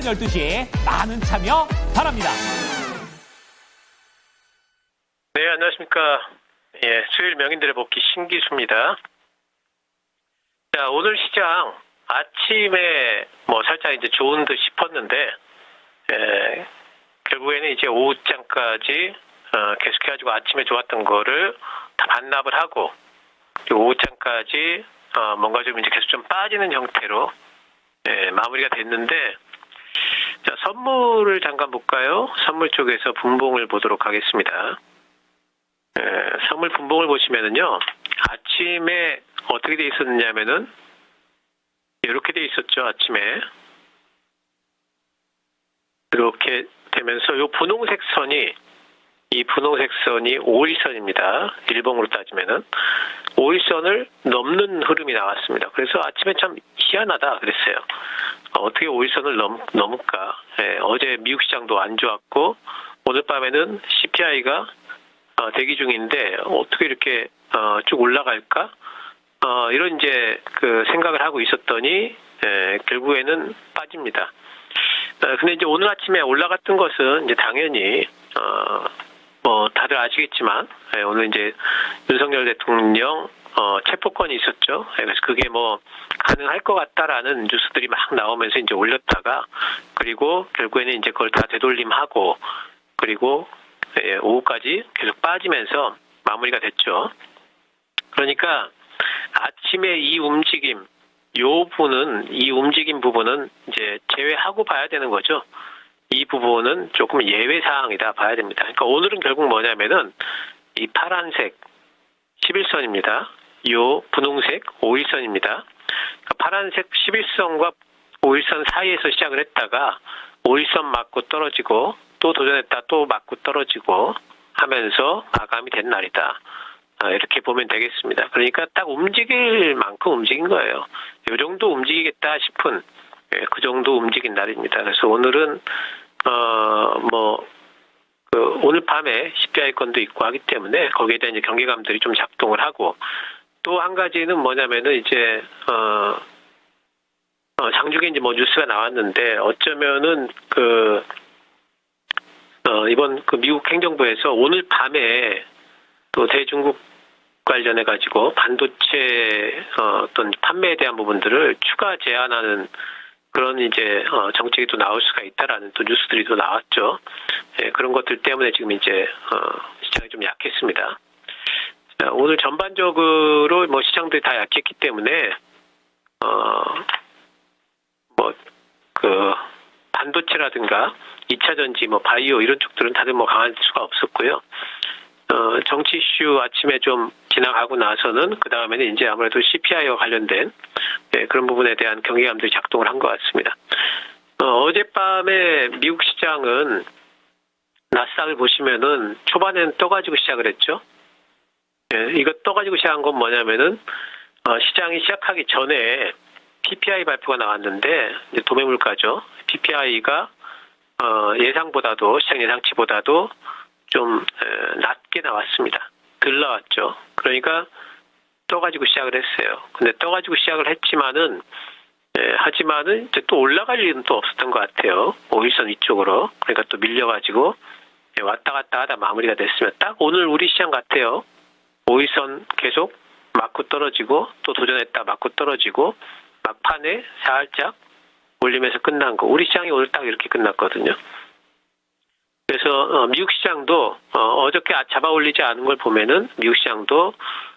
12시에 많은 참여 바랍니다. 네, 안녕하십니까. 예, 수요일 명인들의 복귀 신기수입니다. 자, 오늘 시장 아침에 살짝 이제 좋은 듯 싶었는데, 결국에는 이제 오후장까지 계속해가지고 아침에 좋았던 거를 다 반납을 하고, 그리고 오후장까지 뭔가 좀 이제 계속 좀 빠지는 형태로 마무리가 됐는데, 자, 선물을 잠깐 볼까요? 선물 쪽에서 분봉을 보도록 하겠습니다. 선물 분봉을 보시면은요, 아침에 어떻게 돼 있었느냐면은, 이렇게 돼 있었죠, 아침에. 이렇게 되면서, 이 분홍색 선이 5일선입니다. 일봉으로 따지면은. 5일선을 넘는 흐름이 나왔습니다. 그래서 아침에 참 희한하다 그랬어요. 어떻게 5일선을 넘을까? 어제 미국 시장도 안 좋았고, 오늘 밤에는 CPI가 대기 중인데 어떻게 이렇게 쭉 올라갈까? 이런 이제 그 생각을 하고 있었더니 결국에는 빠집니다. 근데 이제 오늘 아침에 올라갔던 것은 이제 당연히 다들 아시겠지만 오늘 이제 윤석열 대통령 체포권이 있었죠. 그래서 그게 가능할 것 같다라는 뉴스들이 막 나오면서 이제 올렸다가, 그리고 결국에는 이제 그걸 다 되돌림하고, 그리고 오후까지 계속 빠지면서 마무리가 됐죠. 그러니까 아침에 이 움직임 부분은 이제 제외하고 봐야 되는 거죠. 이 부분은 조금 예외 사항이다 봐야 됩니다. 그러니까 오늘은 결국 뭐냐면은 이 파란색 11선입니다. 요 분홍색 5일선입니다. 그러니까 파란색 11선과 5일선 사이에서 시작을 했다가 5일선 맞고 떨어지고, 또 도전했다 또 맞고 떨어지고 하면서 마감이 된 날이다. 이렇게 보면 되겠습니다. 그러니까 딱 움직일 만큼 움직인 거예요. 이 정도 움직이겠다 싶은 그 정도 움직인 날입니다. 그래서 오늘은 오늘 밤에 CPI 건도 있고 하기 때문에 거기에 대한 이제 경계감들이 좀 작동을 하고, 또 한 가지는 뭐냐면은 이제 장중에 이제 뉴스가 나왔는데, 어쩌면은 이번 미국 행정부에서 오늘 밤에 또 대중국 관련해 가지고 반도체 어떤 판매에 대한 부분들을 추가 제한하는 그런 이제 정책이 또 나올 수가 있다라는 또 뉴스들이 또 나왔죠. 그런 것들 때문에 지금 이제 시장이 좀 약했습니다. 자, 오늘 전반적으로 시장들이 다 약했기 때문에 반도체라든가 2차 전지, 바이오 이런 쪽들은 다들 강할 수가 없었고요. 정치 이슈 아침에 좀 지나가고 나서는 그 다음에는 이제 아무래도 CPI와 관련된 그런 부분에 대한 경계감들이 작동을 한 것 같습니다. 어젯밤에 미국 시장은 나스닥을 보시면은 초반에는 떠가지고 시작을 했죠. 이거 떠가지고 시작한 건 뭐냐면은 시장이 시작하기 전에 PPI 발표가 나왔는데, 이제 도매물가죠. PPI가 예상보다도, 시장 예상치보다도 좀 낮게 나왔습니다. 덜 나왔죠. 그러니까 떠가지고 시작을 했어요. 근데 떠가지고 시작을 했지만은 하지만은 이제 또 올라갈 일은 또 없었던 것 같아요. 5일선 위쪽으로. 그러니까 또 밀려가지고 왔다 갔다 하다 마무리가 됐으면 딱 오늘 우리 시장 같아요. 5일선 계속 맞고 떨어지고, 또 도전했다 맞고 떨어지고, 막판에 살짝 올리면서 끝난 거. 우리 시장이 오늘 딱 이렇게 끝났거든요. 그래서 미국 시장도 어저께 잡아 올리지 않은 걸 보면은 미국 시장도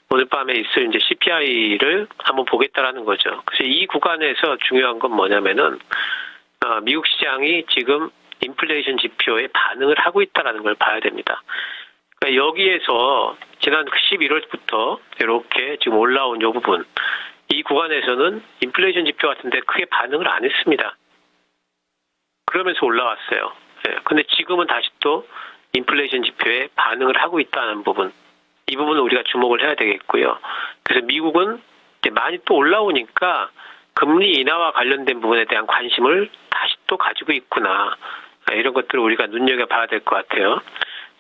오늘 밤에 있을 이제 CPI를 한번 보겠다라는 거죠. 그래서 이 구간에서 중요한 건 뭐냐면은 미국 시장이 지금 인플레이션 지표에 반응을 하고 있다라는 걸 봐야 됩니다. 그러니까 여기에서 지난 11월부터 이렇게 지금 올라온 이 부분, 이 구간에서는 인플레이션 지표 같은데 크게 반응을 안 했습니다. 그러면서 올라왔어요. 근데 지금은 다시 또 인플레이션 지표에 반응을 하고 있다는 부분, 이 부분은 우리가 주목을 해야 되겠고요. 그래서 미국은 이제 많이 또 올라오니까 금리 인하와 관련된 부분에 대한 관심을 다시 또 가지고 있구나. 이런 것들을 우리가 눈여겨봐야 될 것 같아요.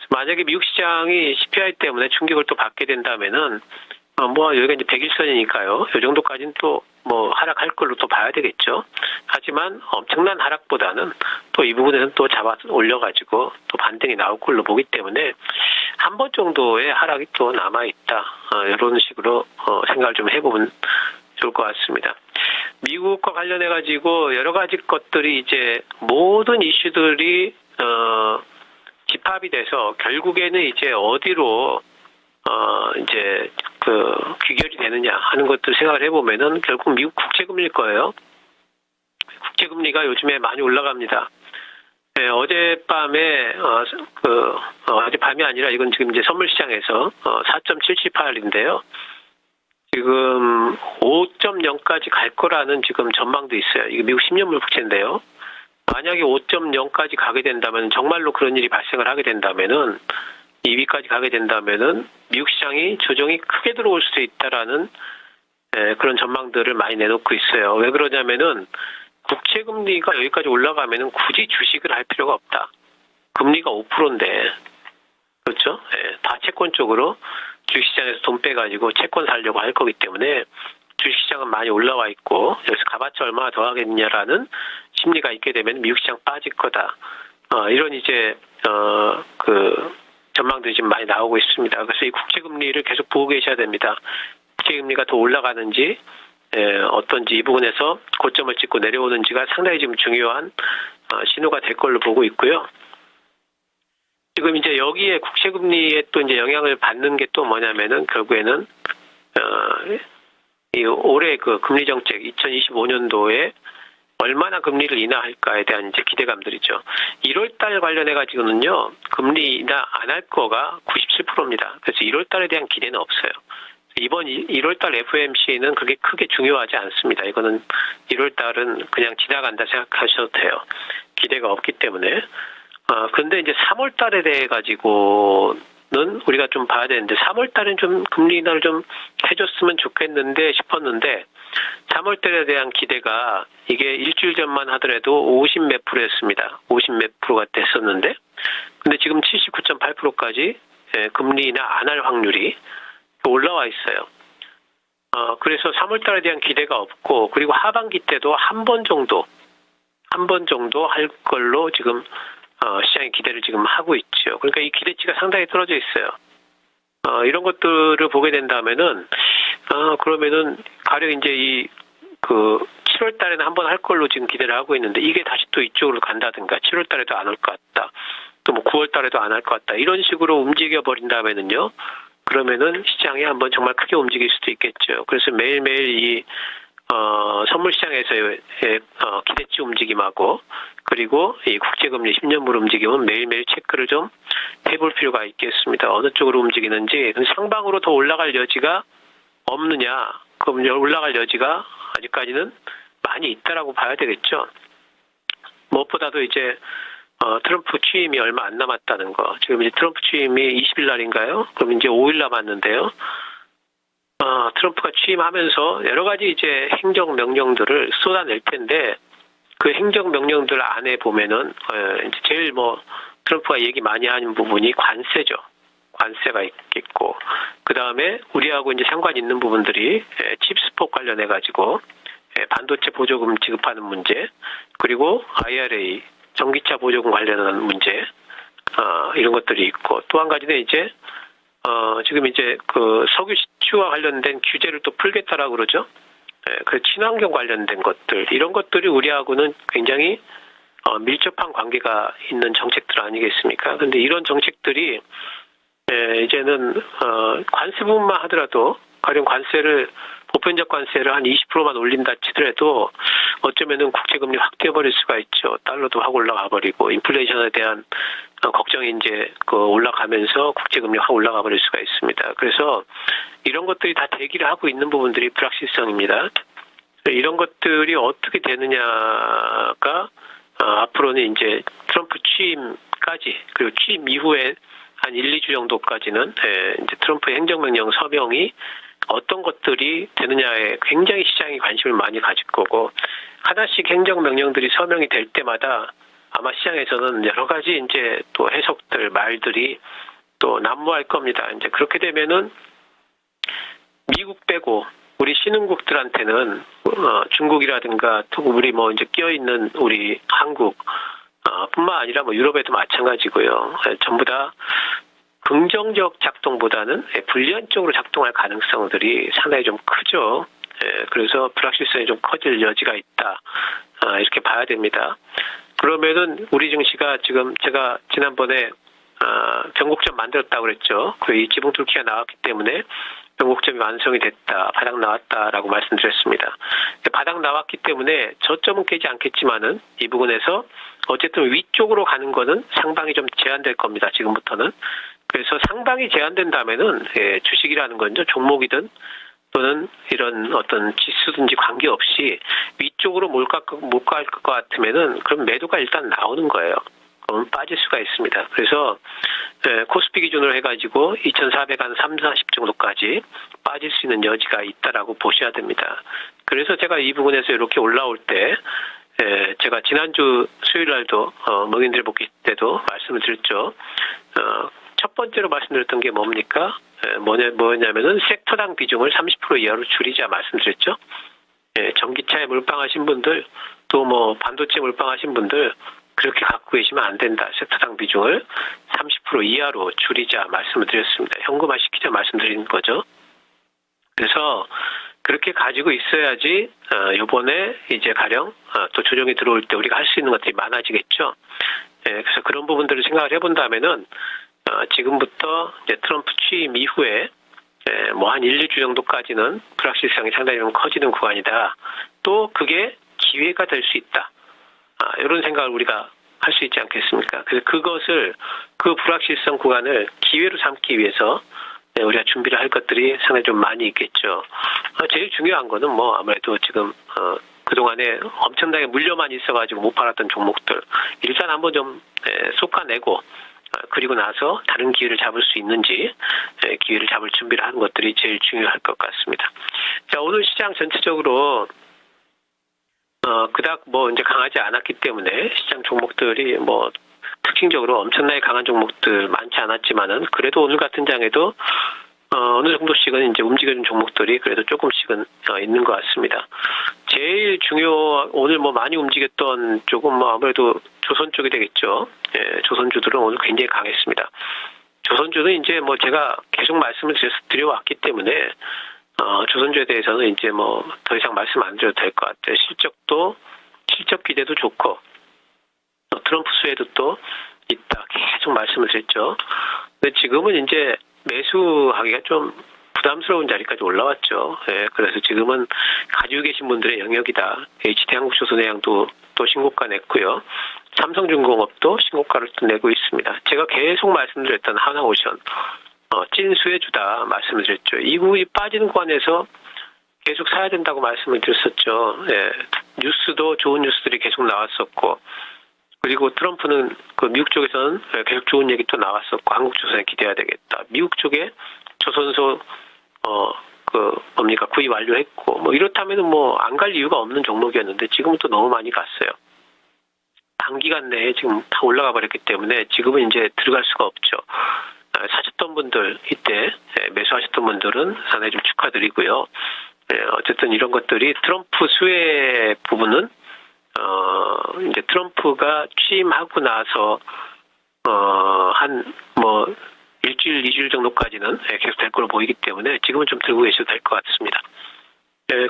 만약에 미국 시장이 CPI 때문에 충격을 또 받게 된다면은 여기가 이제 100일선이니까요. 이 정도까지는 또 뭐 하락할 걸로 또 봐야 되겠죠. 하지만 엄청난 하락보다는 또 이 부분에서는 또 잡아 올려가지고 또 반등이 나올 걸로 보기 때문에 한 번 정도의 하락이 또 남아 있다. 이런 식으로 생각을 좀 해보면 좋을 것 같습니다. 미국과 관련해 가지고 여러 가지 것들이 이제 모든 이슈들이 집합이 돼서 결국에는 이제 어디로 이제 귀결이 되느냐 하는 것들 생각을 해보면은 결국 미국 국채금리일 거예요. 국채금리가 요즘에 많이 올라갑니다. 네, 어젯밤에 어젯밤이 아니라 이건 지금 이제 선물시장에서 4.778인데요. 지금 5.0까지 갈 거라는 지금 전망도 있어요. 이게 미국 10년물 국채인데요. 만약에 5.0까지 가게 된다면 정말로 그런 일이 발생을 하게 된다면은 2위까지 가게 된다면은 미국 시장이 조정이 크게 들어올 수도 있다라는 그런 전망들을 많이 내놓고 있어요. 왜 그러냐면은 국채 금리가 여기까지 올라가면은 굳이 주식을 할 필요가 없다. 금리가 5%인데 그렇죠? 다 채권 쪽으로 주식시장에서 돈 빼가지고 채권 사려고 할 거기 때문에 주식시장은 많이 올라와 있고 여기서 가봤자 얼마나 더 하겠냐라는 심리가 있게 되면 미국 시장 빠질 거다. 이런 이제 전망들이 지금 많이 나오고 있습니다. 그래서 이 국채금리를 계속 보고 계셔야 됩니다. 국채금리가 더 올라가는지 어떤지 이 부분에서 고점을 찍고 내려오는지가 상당히 지금 중요한 신호가 될 걸로 보고 있고요. 지금 이제 여기에 국채금리에 또 이제 영향을 받는 게 또 뭐냐면은 결국에는 이 올해 그 금리 정책 2025년도에 얼마나 금리를 인하할까에 대한 이제 기대감들이죠. 1월달 관련해 가지고는요 금리 인하 안 할 거가 97%입니다. 그래서 1월달에 대한 기대는 없어요. 이번 1월달 FOMC는 그게 크게 중요하지 않습니다. 이거는 1월달은 그냥 지나간다 생각하셔도 돼요. 기대가 없기 때문에. 근데 이제 3월달에 대해 가지고는 우리가 좀 봐야 되는데 3월달엔 좀 금리 인하를 좀 해줬으면 좋겠는데 싶었는데 3월달에 대한 기대가 이게 일주일 전만 하더라도 50 몇 프로였습니다. 50 몇 프로가 됐었는데 근데 지금 79.8%까지 금리 인하 안 할 확률이 올라와 있어요. 그래서 3월달에 대한 기대가 없고 그리고 하반기 때도 한 번 정도 할 걸로 지금 시장의 기대를 지금 하고 있죠. 그러니까 이 기대치가 상당히 떨어져 있어요. 이런 것들을 보게 된다면은 그러면은 가령 이제 7월 달에는 한 번 할 걸로 지금 기대를 하고 있는데 이게 다시 또 이쪽으로 간다든가 7월 달에도 안 올 것 같다. 또 뭐 9월 달에도 안 할 것 같다. 이런 식으로 움직여 버린다면은요. 그러면은 시장이 한번 정말 크게 움직일 수도 있겠죠. 그래서 매일매일 이 선물 시장에서의 기대치 움직임하고 그리고 이 국제금리 10년물 움직임은 매일매일 체크를 좀 해볼 필요가 있겠습니다. 어느 쪽으로 움직이는지 상방으로 더 올라갈 여지가 없느냐? 그럼 올라갈 여지가 아직까지는 많이 있다라고 봐야 되겠죠. 무엇보다도 이제 트럼프 취임이 얼마 안 남았다는 거. 지금 이제 트럼프 취임이 20일 날인가요? 그럼 이제 5일 남았는데요. 트럼프가 취임하면서 여러 가지 이제 행정 명령들을 쏟아낼 텐데 그 행정 명령들 안에 보면은 이제 제일 트럼프가 얘기 많이 하는 부분이 관세죠. 관세가 있겠고 그 다음에 우리하고 이제 상관 있는 부분들이 칩스폭 관련해 가지고 반도체 보조금 지급하는 문제 그리고 IRA 전기차 보조금 관련한 문제 이런 것들이 있고 또 한 가지는 이제 지금 이제 그 석유 수출과 관련된 규제를 또 풀겠다라고 그러죠. 그 친환경 관련된 것들 이런 것들이 우리하고는 굉장히 밀접한 관계가 있는 정책들 아니겠습니까? 근데 이런 정책들이 이제는 관세 부분만 하더라도 가령 관세를 보편적 관세를 한 20%만 올린다 치더라도 어쩌면은 국채금리 확 뛰어버릴 수가 있죠. 달러도 확 올라가 버리고 인플레이션에 대한 걱정이 이제 올라가면서 국채금리 확 올라가 버릴 수가 있습니다. 그래서 이런 것들이 다 대기를 하고 있는 부분들이 불확실성입니다. 이런 것들이 어떻게 되느냐가 앞으로는 이제 트럼프 취임까지 그리고 취임 이후에 한 1, 2주 정도까지는 이제 트럼프 행정명령 서명이 어떤 것들이 되느냐에 굉장히 시장이 관심을 많이 가질 거고 하나씩 행정명령들이 서명이 될 때마다 아마 시장에서는 여러 가지 이제 또 해석들 말들이 또 난무할 겁니다. 이제 그렇게 되면은 미국 빼고 우리 신흥국들한테는 중국이라든가 또 우리 뭐 이제 끼어 있는 우리 한국 뿐만 아니라 뭐 유럽에도 마찬가지고요. 전부 다 긍정적 작동보다는 불리한적으로 작동할 가능성들이 상당히 좀 크죠. 그래서 불확실성이 좀 커질 여지가 있다. 이렇게 봐야 됩니다. 그러면은 우리 증시가 지금 제가 지난번에 변곡점 만들었다고 그랬죠. 이 지붕 뚫기가 나왔기 때문에 변곡점이 완성이 됐다, 바닥 나왔다라고 말씀드렸습니다. 바닥 나왔기 때문에 저점은 깨지 않겠지만은 이 부분에서 어쨌든 위쪽으로 가는 거는 상방이 좀 제한될 겁니다. 지금부터는. 그래서 상방이 제한된다면은 주식이라는 건요, 종목이든 또는 이런 어떤 지수든지 관계없이 위쪽으로 몰갈 것 같으면은 그럼 매도가 일단 나오는 거예요. 그럼 빠질 수가 있습니다. 그래서 코스피 기준으로 해가지고 2,400한 40 정도까지 빠질 수 있는 여지가 있다라고 보셔야 됩니다. 그래서 제가 이 부분에서 이렇게 올라올 때 제가 지난주 수요일 날도 멍인들 복귀 때도 말씀을 드렸죠. 첫 번째로 말씀드렸던 게 뭡니까? 뭐냐면은 섹터당 비중을 30% 이하로 줄이자 말씀드렸죠. 전기차에 몰빵하신 분들, 또 뭐 반도체 몰빵하신 분들 그렇게 갖고 계시면 안 된다. 섹터당 비중을 30% 이하로 줄이자 말씀을 드렸습니다. 현금화시키자 말씀드린 거죠. 그래서 그렇게 가지고 있어야지 이번에 이제 가령 또 조정이 들어올 때 우리가 할 수 있는 것들이 많아지겠죠. 그래서 그런 부분들을 생각을 해본다면은 지금부터 이제 트럼프 취임 이후에 뭐 한 1, 2주 정도까지는 불확실성이 상당히 좀 커지는 구간이다. 또 그게 기회가 될 수 있다. 이런 생각을 우리가 할 수 있지 않겠습니까? 그래서 그 불확실성 구간을 기회로 삼기 위해서 우리가 준비를 할 것들이 상당히 좀 많이 있겠죠. 제일 중요한 거는 뭐 아무래도 지금 그동안에 엄청나게 물려만 있어가지고 못 팔았던 종목들 일단 한번 좀 솎아내고 그리고 나서 다른 기회를 잡을 수 있는지 기회를 잡을 준비를 하는 것들이 제일 중요할 것 같습니다. 자, 오늘 시장 전체적으로 그닥 뭐 이제 강하지 않았기 때문에 시장 종목들이 뭐 특징적으로 엄청나게 강한 종목들 많지 않았지만은 그래도 오늘 같은 장에도 어느 정도씩은 이제 움직이는 종목들이 그래도 조금씩은 있는 것 같습니다. 제일 오늘 뭐 많이 움직였던 쪽은 뭐 아무래도 조선 쪽이 되겠죠. 조선주들은 오늘 굉장히 강했습니다. 조선주는 이제 뭐 제가 계속 말씀을 드려왔기 때문에 조선주에 대해서는 이제 뭐 더 이상 말씀 안 드려도 될 것 같아요. 실적 기대도 좋고 트럼프 수혜도 또 있다. 계속 말씀을 드렸죠. 근데 지금은 이제 매수하기가 좀 부담스러운 자리까지 올라왔죠. 그래서 지금은 가지고 계신 분들의 영역이다. HT한국조선해양도 또 신고가 냈고요. 삼성중공업도 신고가를 또 내고 있습니다. 제가 계속 말씀드렸던 하나오션 찐 수혜주다 말씀을 드렸죠. 이 부분이 빠지는 구간에서 계속 사야 된다고 말씀을 드렸었죠. 뉴스도 좋은 뉴스들이 계속 나왔었고 그리고 트럼프는 그 미국 쪽에서는 계속 좋은 얘기 또 나왔었고 한국조선에 기대해야 되겠다. 미국 쪽에 조선소 구입 완료했고 뭐 이렇다면은 뭐 안 갈 이유가 없는 종목이었는데 지금은 또 너무 많이 갔어요. 단기간 내에 지금 다 올라가 버렸기 때문에 지금은 이제 들어갈 수가 없죠. 사셨던 분들 이때 매수하셨던 분들은 상당히 좀 축하드리고요. 어쨌든 이런 것들이 트럼프 수혜 부분은 이제 트럼프가 취임하고 나서 한 뭐 일주일, 2주일 정도까지는 계속 될 걸로 보이기 때문에 지금은 좀 들고 계셔도 될 것 같습니다.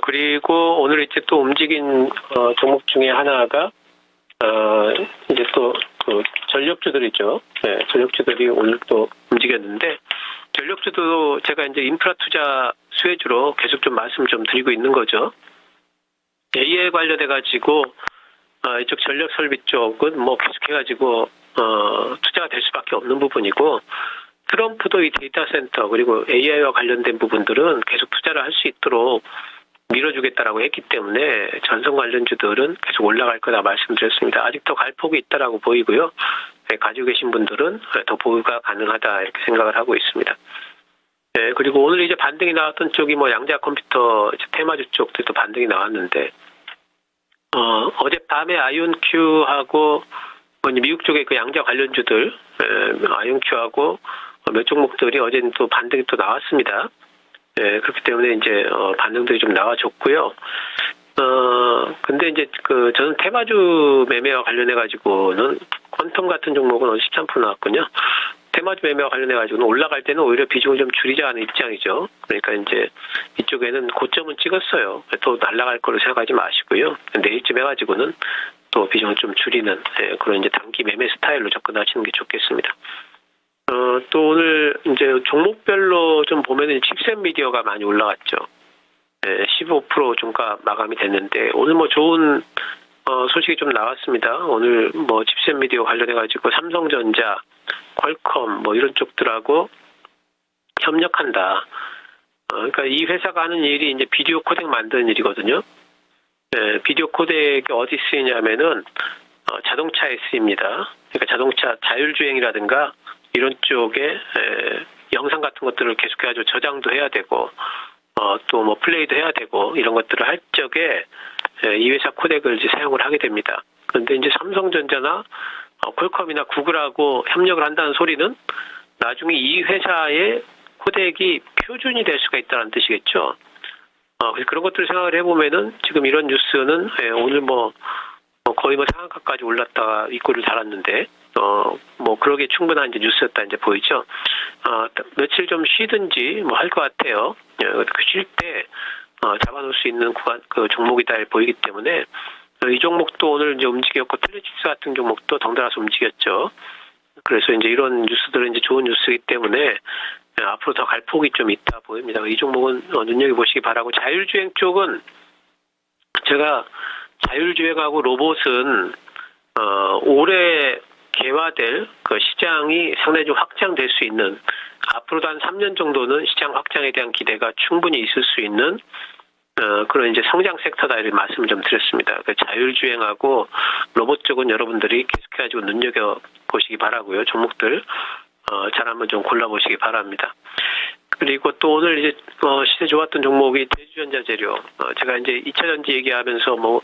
그리고 오늘 이제 또 움직인 종목 중에 하나가 이제 또 그 전력주들이죠. 전력주들이 오늘 또 움직였는데 전력주도 제가 이제 인프라 투자 수혜주로 계속 좀 말씀 좀 드리고 있는 거죠. AI에 관련해 가지고 이쪽 전력 설비 쪽은 뭐 계속해가지고 투자가 될 수밖에 없는 부분이고 트럼프도 이 데이터 센터 그리고 AI와 관련된 부분들은 계속 투자를 할 수 있도록 밀어주겠다라고 했기 때문에 전선 관련주들은 계속 올라갈 거다 말씀드렸습니다. 아직 더 갈 폭이 있다라고 보이고요. 가지고 계신 분들은 더 보유가 가능하다 이렇게 생각을 하고 있습니다. 그리고 오늘 이제 반등이 나왔던 쪽이 뭐 양자 컴퓨터 테마주 쪽들도 반등이 나왔는데 어젯밤에 아이온큐하고 미국 쪽의 그 양자 관련주들 아이온큐하고 몇 종목들이 어제는 또 반등이 또 나왔습니다. 그렇기 때문에 이제 반등들이 좀 나와줬고요. 근데 이제 저는 테마주 매매와 관련해 가지고는 퀀텀 같은 종목은 오늘 13% 나왔군요. 테마주 매매와 관련해 가지고는 올라갈 때는 오히려 비중을 좀 줄이자는 입장이죠. 그러니까 이제 이쪽에는 고점은 찍었어요. 또 날아갈 거로 생각하지 마시고요. 내일쯤 해가지고는 또 비중을 좀 줄이는 그런 이제 단기 매매 스타일로 접근하시는 게 좋겠습니다. 또 오늘 이제 종목별로 좀 보면은 칩셋 미디어가 많이 올라갔죠. 15% 종가 마감이 됐는데 오늘 뭐 좋은 소식이 좀 나왔습니다. 오늘 뭐 칩셋 미디어 관련해 가지고 삼성전자, 퀄컴 뭐 이런 쪽들하고 협력한다. 그러니까 이 회사가 하는 일이 이제 비디오 코덱 만드는 일이거든요. 비디오 코덱이 어디 쓰이냐면은 자동차에 쓰입니다. 그러니까 자동차 자율주행이라든가 이런 쪽에 영상 같은 것들을 계속해가지고 저장도 해야 되고 또 뭐 플레이도 해야 되고 이런 것들을 할 적에 이 회사 코덱을 이제 사용을 하게 됩니다. 그런데 이제 삼성전자나 퀄컴이나 구글하고 협력을 한다는 소리는 나중에 이 회사의 코덱이 표준이 될 수가 있다는 뜻이겠죠. 그런 것들을 생각을 해보면은 지금 이런 뉴스는 오늘 뭐 거의 뭐 상한가까지 올랐다가 윗골을 달았는데 뭐 그러기에 충분한 이제 뉴스였다 이제 보이죠. 며칠 좀 쉬든지 뭐 할 것 같아요. 쉴 때 잡아놓을 수 있는 구간 그 종목이다 보이기 때문에 이 종목도 오늘 이제 움직였고 텔레틱스 같은 종목도 덩달아서 움직였죠. 그래서 이제 이런 뉴스들은 이제 좋은 뉴스이기 때문에 앞으로 더 갈 폭이 좀 있다 보입니다. 이 종목은 눈여겨보시기 바라고 자율주행 쪽은 제가 자율주행하고 로봇은 올해 개화될 그 시장이 상당히 좀 확장될 수 있는 앞으로도 한 3년 정도는 시장 확장에 대한 기대가 충분히 있을 수 있는 그런 이제 성장 섹터다 이런 말씀을 좀 드렸습니다. 그 자율주행하고 로봇 쪽은 여러분들이 계속해가지고 눈여겨 보시기 바라고요. 종목들 잘 한번 좀 골라보시기 바랍니다. 그리고 또 오늘 이제 시세 좋았던 종목이 대주전자재료. 제가 이제 2차전지 얘기하면서 뭐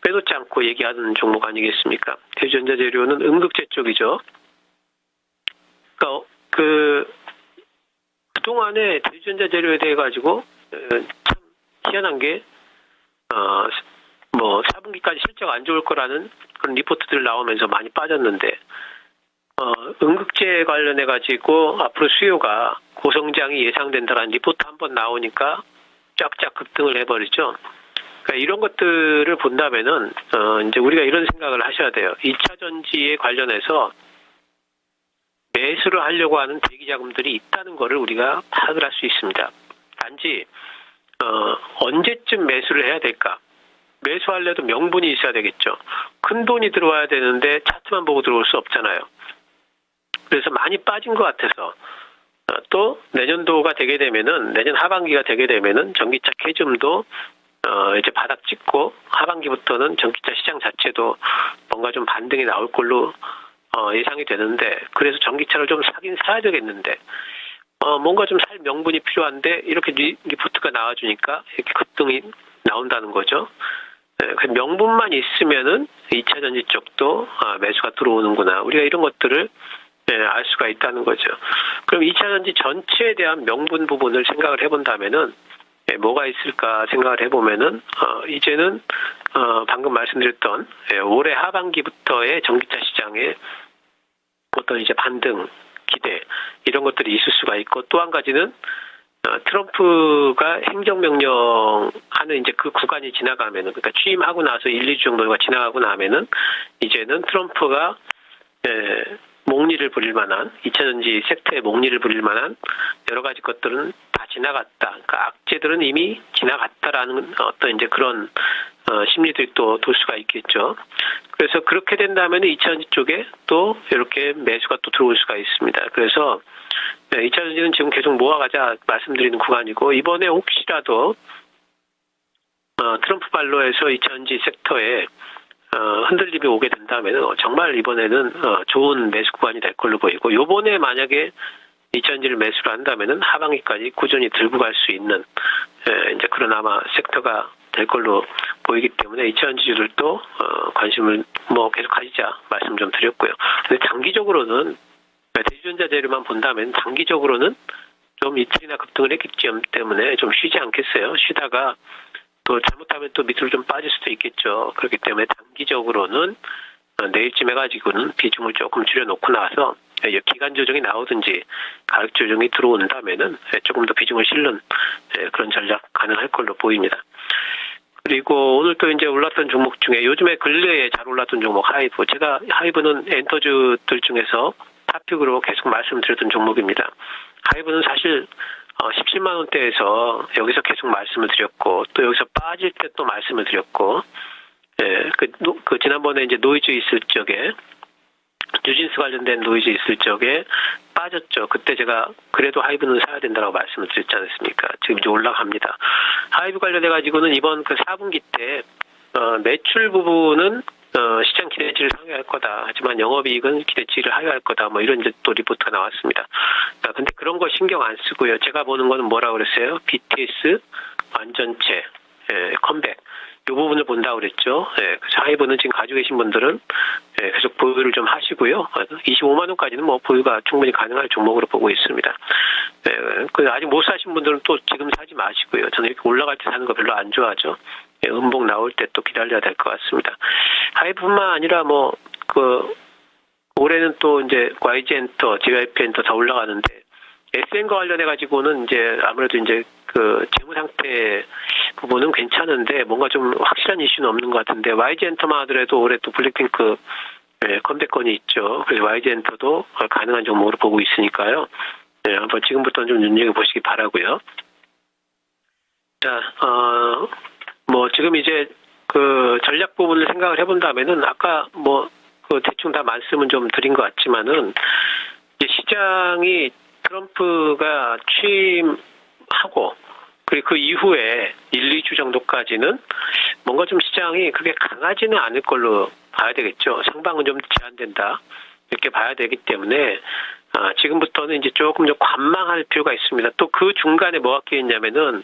빼놓지 않고 얘기하는 종목 아니겠습니까? 대주전자재료는 음극재 쪽이죠. 그러니까 그동안에 대주전자재료에 대해 가지고 참 희한한 게 뭐 4분기까지 실적 안 좋을 거라는 그런 리포트들 나오면서 많이 빠졌는데 음극재 관련해 가지고 앞으로 수요가 고성장이 예상된다라는 리포트 한번 나오니까 쫙쫙 급등을 해버리죠. 그러니까 이런 것들을 본다면은 이제 우리가 이런 생각을 하셔야 돼요. 2차 전지에 관련해서 매수를 하려고 하는 대기 자금들이 있다는 것을 우리가 파악을 할 수 있습니다. 단지 언제쯤 매수를 해야 될까? 매수하려도 명분이 있어야 되겠죠. 큰 돈이 들어와야 되는데 차트만 보고 들어올 수 없잖아요. 그래서 많이 빠진 것 같아서 또 내년도가 되게 되면은 내년 하반기가 되게 되면은 전기차 캐즘도 이제 바닥 찍고 하반기부터는 전기차 시장 자체도 뭔가 좀 반등이 나올 걸로 예상이 되는데 그래서 전기차를 좀 사긴 사야 되겠는데 뭔가 좀 살 명분이 필요한데 이렇게 리포트가 나와주니까 이렇게 급등이 나온다는 거죠. 그 명분만 있으면은 2차 전지 쪽도 매수가 들어오는구나. 우리가 이런 것들을 알 수가 있다는 거죠. 그럼 2차 전지 전체에 대한 명분 부분을 생각을 해본다면은 뭐가 있을까 생각을 해보면은 이제는 방금 말씀드렸던 올해 하반기부터의 전기차 시장에 어떤 이제 반등 기대 이런 것들이 있을 수가 있고 또 한 가지는 트럼프가 행정명령 하는 이제 그 구간이 지나가면은 그러니까 취임하고 나서 1, 2주 정도가 지나가고 나면은 이제는 트럼프가 목리를 부릴 만한 2차전지 섹터에 목리를 부릴 만한 여러 가지 것들은 다 지나갔다. 그러니까 악재들은 이미 지나갔다라는 어떤 이제 그런 심리들이 또 돌 수가 있겠죠. 그래서 그렇게 된다면 2차전지 쪽에 또 이렇게 매수가 또 들어올 수가 있습니다. 그래서 2차전지는 지금 계속 모아가자 말씀드리는 구간이고 이번에 혹시라도 트럼프 발로에서 2차전지 섹터에 흔들림이 오게 된다면 정말 이번에는 좋은 매수 구간이 될 걸로 보이고 요번에 만약에 2차전지를 매수를 한다면은 하반기까지 꾸준히 들고 갈 수 있는 이제 그런 아마 섹터가 될 걸로 보이기 때문에 2차전지들도 관심을 뭐 계속 가지자 말씀 좀 드렸고요. 근데 장기적으로는 대주전자 재료만 본다면 장기적으로는 좀 이틀이나 급등을 했기 때문에 좀 쉬지 않겠어요. 쉬다가 또 잘못하면 또 밑으로 좀 빠질 수도 있겠죠. 그렇기 때문에 단기적으로는 내일쯤 해가지고는 비중을 조금 줄여놓고 나서 기간 조정이 나오든지 가격 조정이 들어온다면은 조금 더 비중을 실는 그런 전략 가능할 걸로 보입니다. 그리고 오늘 또 이제 올랐던 종목 중에 요즘에 근래에 잘 올랐던 종목 하이브. 제가 하이브는 엔터주들 중에서 탑픽으로 계속 말씀드렸던 종목입니다. 하이브는 사실 17만 원대에서 여기서 계속 말씀을 드렸고 또 여기서 빠질 때 또 말씀을 드렸고 그 지난번에 이제 노이즈 있을 적에 뉴진스 관련된 노이즈 있을 적에 빠졌죠. 그때 제가 그래도 하이브는 사야 된다고 말씀을 드렸지 않습니까? 지금 이제 올라갑니다. 하이브 관련해 가지고는 이번 그 4분기 때 매출 부분은 시장 기대치를 상회할 거다. 하지만 영업이익은 기대치를 하회할 거다. 뭐 이런 이제 또 리포트가 나왔습니다. 근데 그런 거 신경 안 쓰고요. 제가 보는 거는 뭐라고 그랬어요? BTS 완전체 컴백. 이 부분을 본다고 그랬죠. 그래서 하이브는 지금 가지고 계신 분들은 계속 보유를 좀 하시고요. 25만 원까지는 뭐 보유가 충분히 가능할 종목으로 보고 있습니다. 아직 못 사신 분들은 또 지금 사지 마시고요. 저는 이렇게 올라갈 때 사는 거 별로 안 좋아하죠. 음봉 나올 때 또 기다려야 될 것 같습니다. 하이브뿐만 아니라 올해는 또 이제 YG엔터, JYP엔터 다 올라가는데 SN과 관련해 가지고는 이제 아무래도 이제 그 재무 상태 부분은 괜찮은데 뭔가 좀 확실한 이슈는 없는 것 같은데 YG엔터만 하더라도 올해 또 블랙핑크 컴백권이 있죠. 그래서 YG엔터도 가능한 종목으로 보고 있으니까요. 한번 지금부터는 좀 눈여겨보시기 바라고요. 자, 지금 이제 그 전략 부분을 생각을 해본다면은 아까 그 대충 다 말씀은 좀 드린 것 같지만은 이제 시장이 트럼프가 취임하고 그리고 그 이후에 1, 2주 정도까지는 뭔가 좀 시장이 그렇게 강하지는 않을 걸로 봐야 되겠죠. 상방은 좀 제한된다. 이렇게 봐야 되기 때문에 지금부터는 이제 조금 더 관망할 필요가 있습니다. 또 그 중간에 뭐가 끼있냐면은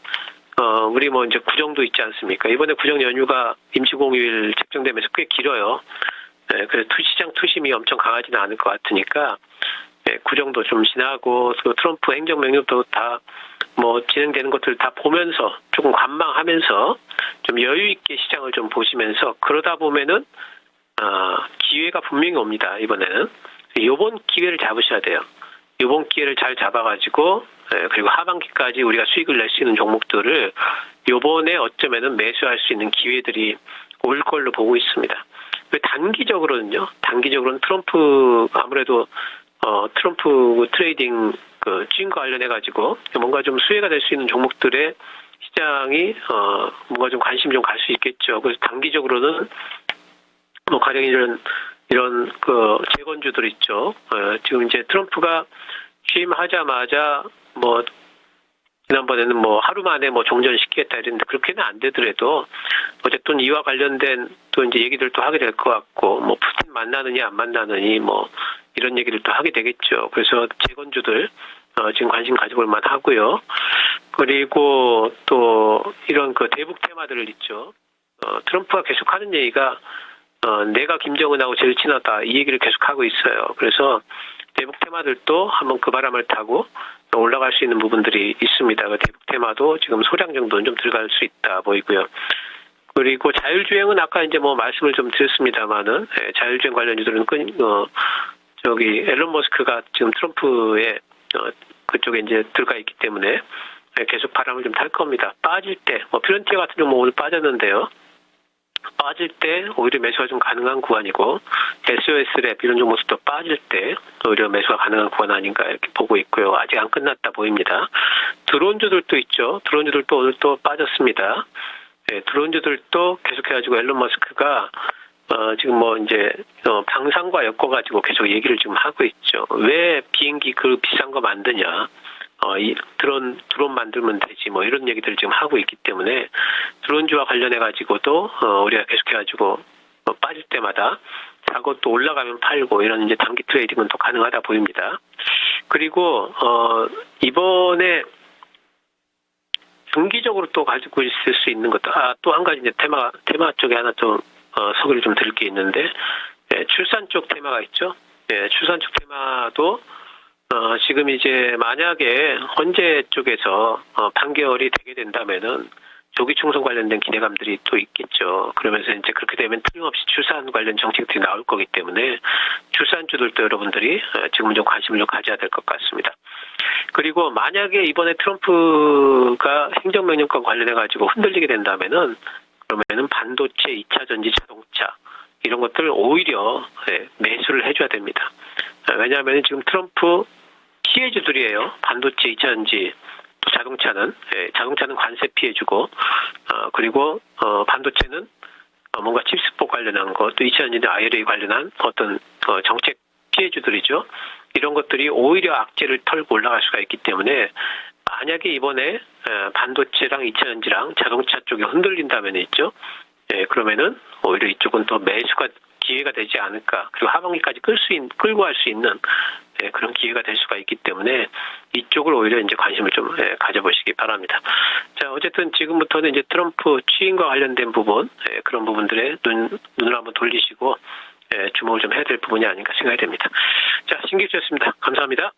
우리 이제 구정도 있지 않습니까? 이번에 구정 연휴가 임시공휴일 책정되면서 꽤 길어요. 그래서 시장 투심이 엄청 강하지는 않을 것 같으니까 구정도 좀 지나고 또 트럼프 행정명령도 다 진행되는 것들 다 보면서 조금 관망하면서 좀 여유 있게 시장을 좀 보시면서 그러다 보면은 기회가 분명히 옵니다. 이번에는 요번 기회를 잡으셔야 돼요. 요번 기회를 잘 잡아가지고 그리고 하반기까지 우리가 수익을 낼 수 있는 종목들을 요번에 어쩌면은 매수할 수 있는 기회들이 올 걸로 보고 있습니다. 단기적으로는 트럼프 아무래도 트럼프 트레이딩 그 주인과 관련해 가지고 뭔가 좀 수혜가 될 수 있는 종목들의 시장이 뭔가 좀 관심 좀 갈 수 있겠죠. 그래서 단기적으로는 가령 이런 그 재건주들 있죠. 지금 이제 트럼프가 취임하자마자 지난번에는 하루 만에 종전시키겠다 이랬는데 그렇게는 안 되더라도 어쨌든 이와 관련된 또 이제 얘기들도 하게 될 것 같고 푸틴 만나느냐 안 만나느니 이런 얘기를 또 하게 되겠죠. 그래서 재건주들 지금 관심 가져볼 만하고요. 그리고 또 이런 그 대북 테마들을 있죠. 트럼프가 계속하는 얘기가 내가 김정은하고 제일 친하다 이 얘기를 계속하고 있어요. 그래서 대북 테마들도 한번 그 바람을 타고 올라갈 수 있는 부분들이 있습니다. 그 대북 테마도 지금 소량 정도는 좀 들어갈 수 있다 보이고요. 그리고 자율주행은 아까 이제 말씀을 좀 드렸습니다만은 자율주행 관련주들은 앨런 머스크가 지금 트럼프의 그쪽에 이제 들어가 있기 때문에 계속 바람을 좀 탈 겁니다. 빠질 때 피런티어 같은 종목 오늘 빠졌는데요. 빠질 때 오히려 매수가 좀 가능한 구간이고 SOS랩 이런 종목도 빠질 때 오히려 매수가 가능한 구간 아닌가 이렇게 보고 있고요. 아직 안 끝났다 보입니다. 드론주들도 있죠. 드론주들도 오늘 또 빠졌습니다. 드론주들도 계속해가지고 앨런 머스크가 지금 이제 방산과 엮어가지고 계속 얘기를 지금 하고 있죠. 왜 비행기 그 비싼 거 만드냐? 이 드론 만들면 되지 이런 얘기들을 지금 하고 있기 때문에 드론주와 관련해 가지고도 우리가 계속해 가지고 빠질 때마다 사고 또 올라가면 팔고 이런 이제 단기 트레이딩은 또 가능하다 보입니다. 그리고 이번에 중기적으로 또 가지고 있을 수 있는 것도 또 한 가지 이제 테마 쪽에 하나 좀 소개를 좀 드릴 게 있는데 출산 쪽 테마가 있죠. 출산 쪽 테마도 지금 이제 만약에 헌재 쪽에서 판결이 되게 된다면은 조기 총선 관련된 기대감들이 또 있겠죠. 그러면서 이제 그렇게 되면 틀림없이 출산 관련 정책들이 나올 거기 때문에 출산주들도 여러분들이 지금 좀 관심을 좀 가져야 될 것 같습니다. 그리고 만약에 이번에 트럼프가 행정명령권 관련해 가지고 흔들리게 된다면은 그러면은 반도체, 2차 전지, 자동차 이런 것들 오히려 매수를 해줘야 됩니다. 왜냐하면 지금 트럼프 피해주들이에요. 반도체, 2차 전지, 또 자동차는 관세 피해주고 그리고 반도체는 뭔가 칩스포 관련한 것, 또 2차 전지는 IRA 관련한 어떤 정책 피해주들이죠. 이런 것들이 오히려 악재를 털고 올라갈 수가 있기 때문에 만약에 이번에 반도체랑 2차 전지랑 자동차 쪽이 흔들린다면 있죠. 그러면은 오히려 이쪽은 또 매수가 기회가 되지 않을까. 그리고 하반기까지 끌고 갈 수 있는 그런 기회가 될 수가 있기 때문에 이쪽을 오히려 이제 관심을 좀 가져보시기 바랍니다. 자, 어쨌든 지금부터는 이제 트럼프 취임과 관련된 부분, 그런 부분들에 눈을 한번 돌리시고 주목을 좀 해야 될 부분이 아닌가 생각이 됩니다. 자, 신기주였습니다. 감사합니다.